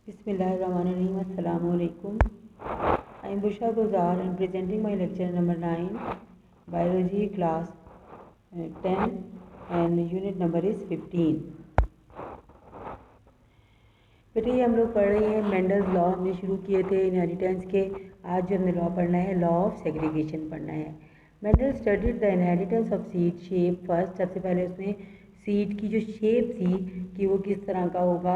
Bismillahirrahmanirrahim. Assalamu alaikum. I am Bushra Gulzar and presenting my lecture number 9, Biology class 10 and unit number is 15. बेटे ये हम लोग पढ़ रहे हैं मेंडल्स लॉ हमने शुरू किए थे इनहेरिटेंस के। आज जो हमने लॉ पढ़ना है लॉ ऑफ सेग्रीगेशन पढ़ना है। Mendel studied the inheritance of seed shape first. सबसे पहले उसने सीड की जो शेप थी कि वो किस तरह का होगा,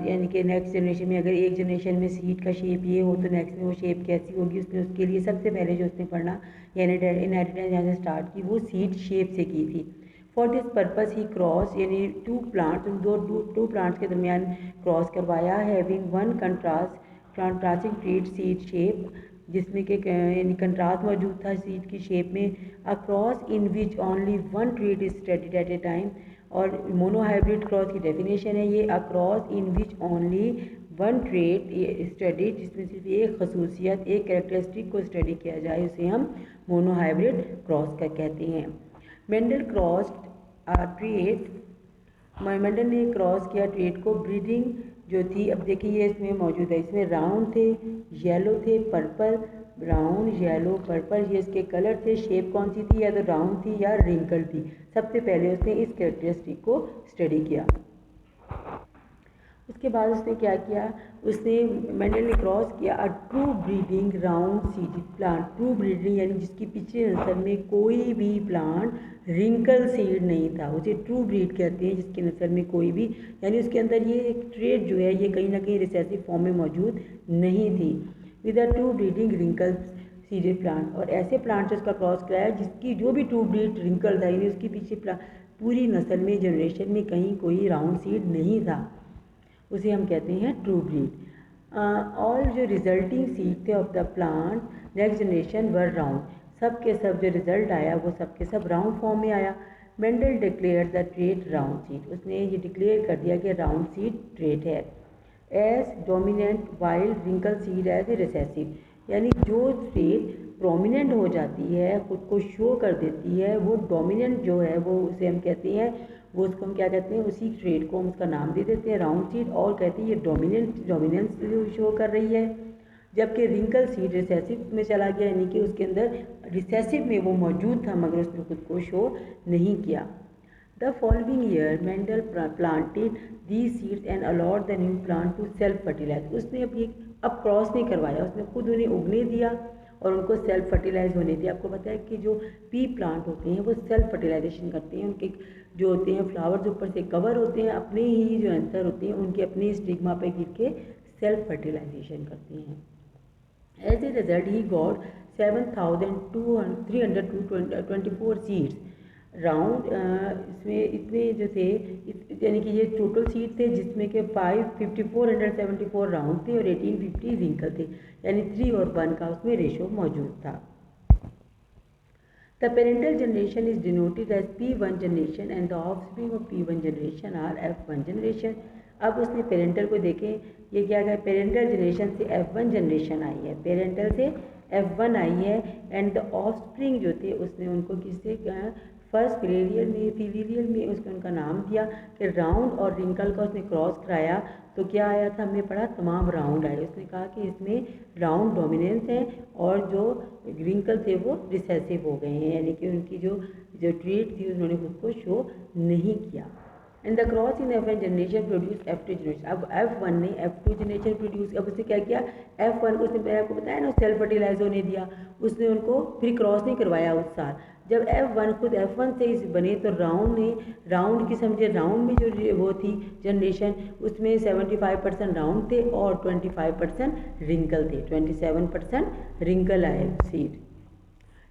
यानी कि नेक्स्ट जनरेशन में अगर एक जनरेशन में सीड का शेप ये हो तो नेक्स्ट में वो शेप कैसी होगी, उसने उसके लिए सबसे पहले जो उसने पढ़ना यानी इनहेरिटेंस जहाँ से स्टार्ट की वो सीड शेप से की थी। For this purpose he cross यानी टू प्लांट्स टू प्लांट्स के दरमियान क्रॉस करवाया, having one contrasting trait seed shape, जिसमें कि यानी कंट्रास्ट मौजूद था सीड की शेप में। A cross in which only one trait is studied at A time. और मोनोहाइब्रिड क्रॉस की डेफिनेशन है ये, a cross in which only one trait studied, जिसमें सिर्फ एक खसूसियत एक कैरेक्टरिस्टिक को स्टडी किया जाए उसे हम मोनोहाइब्रिड क्रॉस का कहते हैं। मेंडल क्रॉस्ड ट्रेट, मेंडल ने क्रॉस किया ट्रेट को। ब्रीडिंग जो थी, अब देखिए ये इसमें मौजूद है, इसमें राउंड थे, येलो थे, पर्पल, ब्राउन, येलो, पर्पल, ये इसके कलर थे। शेप कौन सी थी, या तो राउंड थी या रिंकल थी। सबसे पहले उसने इस कैरेक्टरिस्टिक को स्टडी किया। उसके बाद उसने क्या किया, उसने मेंडल ने क्रॉस किया अ true breeding round seeded plant. True breeding यानी जिसकी पिछले नस्ल में कोई भी प्लांट रिंकल सीड नहीं था, उसे ट्रू ब्रीड कहते हैं। जिसकी नस्ल में कोई भी यानी उसके अंदर ये एक ट्रेट जो है ये कहीं ना कहीं रिसेसिव फॉर्म में मौजूद नहीं थी। With a true breeding wrinkle seeded plant, और ऐसे प्लांट से उसका क्रॉस कराया जिसकी जो भी ट्रू ब्रीड रिंकल था यानी उसकी पीछे पूरी नस्ल में जनरेशन में कहीं कोई राउंड सीड नहीं था, उसे हम कहते हैं ट्रू ब्रीड। ऑल जो रिजल्टिंग सीड थे of the plant next generation were round, सब के सब जो रिजल्ट आया वो सब के सब राउंड फॉर्म में आया। Mendel declare the trait round seed, उसने ये डिक्लेयर कर दिया कि राउंड सीड ट्रेट है। As dominant wild wrinkle seed as a recessive, यानी जो ट्रेट प्रोमिनेंट हो जाती है, खुद को शो कर देती है, वो डोमिनेंट जो है वो उसे हम कहते हैं, वो उसको हम क्या कहते हैं, उसी ट्रेट को हम उसका नाम दे देते हैं राउंड सीड, और कहते हैं ये डोमिनेंस शो कर रही है। जबकि रिंकल सीड रिसेसिव में चला गया, यानी कि उसके अंदर रिसेसिव में वो मौजूद था मगर उसने खुद को शो नहीं किया। The following year Mendel planted the seeds and allowed the new plant to self fertilize. उसने अब क्रॉस नहीं करवाया, उसने खुद उन्हें उगने दिया और उनको सेल्फ फर्टिलाइज होने दिया। आपको पता है कि जो पी प्लांट होते हैं वो सेल्फ फर्टिलाइजेशन करते हैं, उनके जो होते हैं फ्लावर्स ऊपर से कवर होते हैं, अपने ही जो एंथर होते हैं उनके अपने स्टिग्मा पे गिर के सेल्फ फर्टिलाइजेशन करते हैं। As a result he got 7,324 seeds round. इसमें जो थे यानी कि ये टोटल सीड थे जिसमें के 5,474 राउंड थे और 1,850 रिंकल थे, यानी 3 और 1 का उसमें रेशो मौजूद था। The parental generation is denoted as P1 generation and the offspring of P1 generation are F1 generation। अब उसने पेरेंटल को देखें, ये क्या है, पेरेंटल जनरेशन से F1 जनरेशन आई है, पेरेंटल से F1 आई है, एंड द ऑफस्प्रिंग जो थे उसने उनको किससे फर्स्ट फिलीरियल में उसने उनका नाम दिया कि राउंड और रिंकल का उसने क्रॉस कराया तो क्या आया था, हमने पढ़ा तमाम राउंड आए। उसने कहा कि इसमें राउंड डोमिनेंस है और जो रिंकल थे वो रिसेसिव हो गए हैं, यानी कि उनकी जो ट्रेट थी उन्होंने खुद को शो नहीं किया। And the cross in F1 generation produce F2 generation. अब F1 ने F2 जनरेशन प्रोड्यूस, अब उसने क्या किया, F1 को उसने मैंने आपको बताया ना सेल्फ फर्टिलाइज होने दिया, उसने उनको फिर क्रॉस नहीं करवाया उस साल। जब F1 खुद F1 से इस बने तो राउंड की समझे, राउंड में जो वो थी जनरेशन उसमें 75% राउंड थे और 25% रिंकल थे, 27% रिंकल आए seed.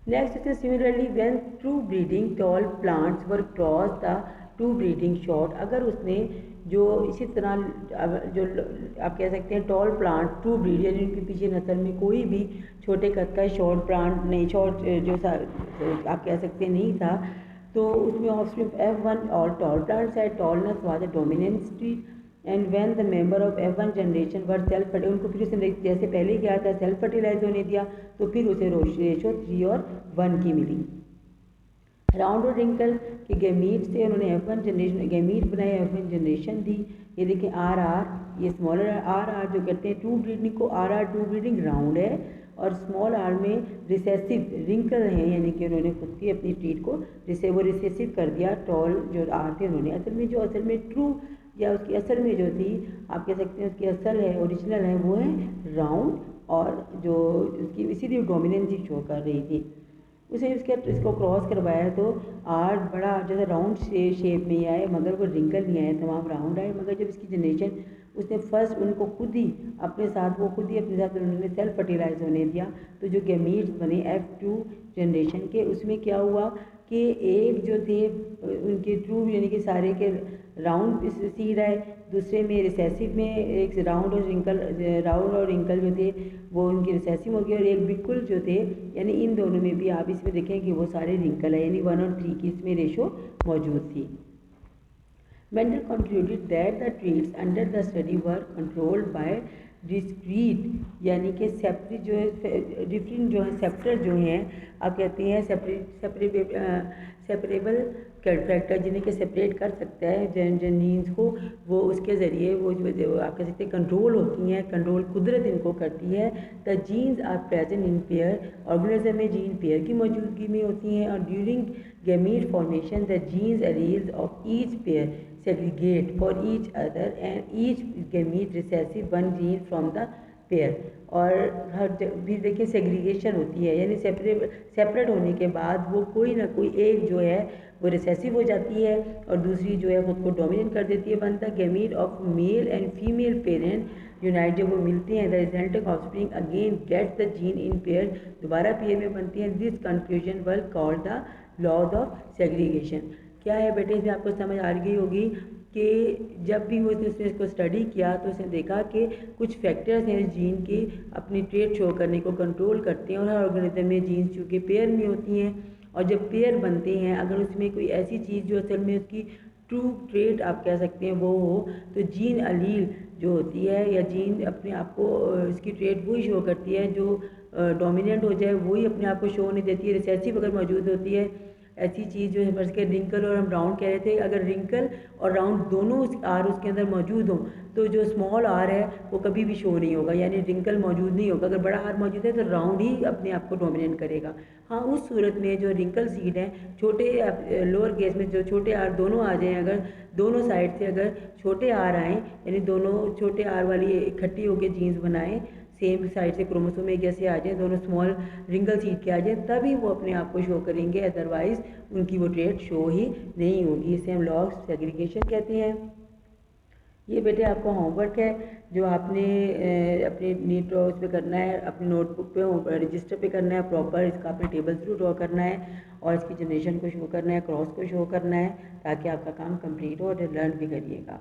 Next similarly when true breeding tall plants were cross the two breeding short. अगर उसने जो इसी तरह जो आप कह सकते हैं टॉल प्लांट ट्रू ब्रीड यानी उनके पीछे नस्ल में कोई भी छोटे कद का शॉर्ट प्लांट नहीं, शॉर्ट जो आप कह सकते हैं नहीं था, तो उसमें ऑफस्प्रिंग F1 और टॉल प्लांट्स है, tallness was the dominance trait and when the member of F1 generation were self fertilize, उनको फिर उसने जैसे पहले क्या था सेल्फ फर्टिलाइज होने दिया तो फिर उसे रेशो 3 और 1 की मिली। राउंड और रिंकल के गैमीट से उन्होंने F1 जनरेशन गैमीट बनाए, F1 जनरेशन दी। ये देखें आर आर, ये स्मॉलर आर आर जो कहते हैं ट्रू ब्रीडिंग को, R R true breeding round है, और स्मॉल आर में रिसेसिव रिंकल हैं, यानी कि उन्होंने खुद की अपनी ट्रीट को वो रिसेसिव कर दिया टॉल जो आर थे उन्होंने। असल में ट्रू या उसकी असल में जो थी आप कह सकते हैं उसकी असल है, ओरिजिनल है, वो है राउंड, और जो उसकी इसीलिए डोमिनेंसी शो कर रही थी। उसे इसको क्रॉस करवाया तो आर बड़ा जैसे राउंड शेप में ही आए, मगर वो रिंकल नहीं आए, तमाम राउंड आए। मगर जब इसकी जनरेशन उसने फर्स्ट उनको खुद ही अपने साथ उन्होंने सेल्फ फर्टिलाइज होने दिया, तो जो गैमीट्स बने F2 जनरेशन के, उसमें क्या हुआ कि एक जो थे उनके ट्रू यानी कि सारे के राउंड सीड आए, दूसरे में रिसेसिव में एक राउंड और रिंकल जो थे वो उनकी रिसेसिव हो गई, और एक बिल्कुल जो थे यानी इन दोनों में भी आप इसमें देखें कि वो सारे रिंकल है, यानी 1 और 3 की इसमें रेशो मौजूद थी। Mendel concluded that the traits under the study were controlled by discrete यानी कि सेपरेट जो है डिफरेंट जो है सेप्टर जो हैं आप कहते हैं सेपरेबल फैक्टर जिन्हें कि सेपरेट कर सकता है जीन्स को, वो उसके ज़रिए वो जो आप कह सकते हैं कंट्रोल होती हैं, कंट्रोल कुदरत इनको करती है। The genes are present in pair, organism में जीन पेयर की मौजूदगी में होती हैं, और during gamete formation the genes alleles of each pair segregate for each other and each gamete recessive one gene from the pair। और हर भी देखिए सेग्रीगेशन होती है, यानी सेपरेट होने के बाद वो कोई ना कोई एक जो है वो रिसेसिव हो जाती है और दूसरी जो है खुद को डोमिनेट कर देती है। बनता gamete of male and female parent unite जब वो मिलते हैं, the resulting offspring again gets the gene in pair, दोबारा पेयर में बनती हैं। This confusion were called the laws of segregation. क्या है बेटे, इसमें आपको समझ आ गई होगी कि जब भी उसने इसको स्टडी किया तो उसने देखा कि कुछ फैक्टर्स हैं जीन के अपनी ट्रेट शो करने को कंट्रोल करते हैं, और हर ऑर्गेनिज्म में जीन्स चूँकि पेयर में होती हैं, और जब पेयर बनते हैं अगर उसमें कोई ऐसी चीज़ जो असल में उसकी ट्रू ट्रेट आप कह सकते हैं वो हो, तो जीन अलील जो होती है या जीन अपने आप को इसकी ट्रेट वही शो करती है जो डोमिनेंट हो जाए, वही अपने आप को शो नहीं देती है। रिसेसिव अगर मौजूद होती है ऐसी चीज़ जो है बस के रिंकल और हम राउंड कह रहे थे, अगर रिंकल और राउंड दोनों आर उसके अंदर मौजूद हों तो जो स्मॉल आर है वो कभी भी शो नहीं होगा, यानी रिंकल मौजूद नहीं होगा। अगर बड़ा आर मौजूद है तो राउंड ही अपने आप को डोमिनेट करेगा। हाँ, उस सूरत में जो रिंकल सीड हैं छोटे लोअर केस में जो छोटे आर दोनों आ जाएँ, अगर दोनों साइड से अगर छोटे आर आएँ यानी दोनों छोटे आर वाली इकट्ठी होकर जीन्स बनाएँ, सेम साइड से क्रोमोसोम एक जैसे आ जाए, दोनों स्मॉल रिंगल सीड के आ जाए, तभी वो अपने आप को शो करेंगे, अदरवाइज उनकी वो ट्रेट शो ही नहीं होगी। इसे हम लॉग सेग्रीगेशन कहते हैं। ये बेटे आपको होमवर्क है जो आपने अपने नीट ड्रॉ उस पर करना है, अपनी नोटबुक पे रजिस्टर पे करना है प्रॉपर, इसका अपने टेबल थ्रू ड्रॉ करना है और इसकी जनरेशन को शो करना है, क्रॉस को शो करना है, ताकि आपका काम कंप्लीट हो और लर्न भी करिएगा।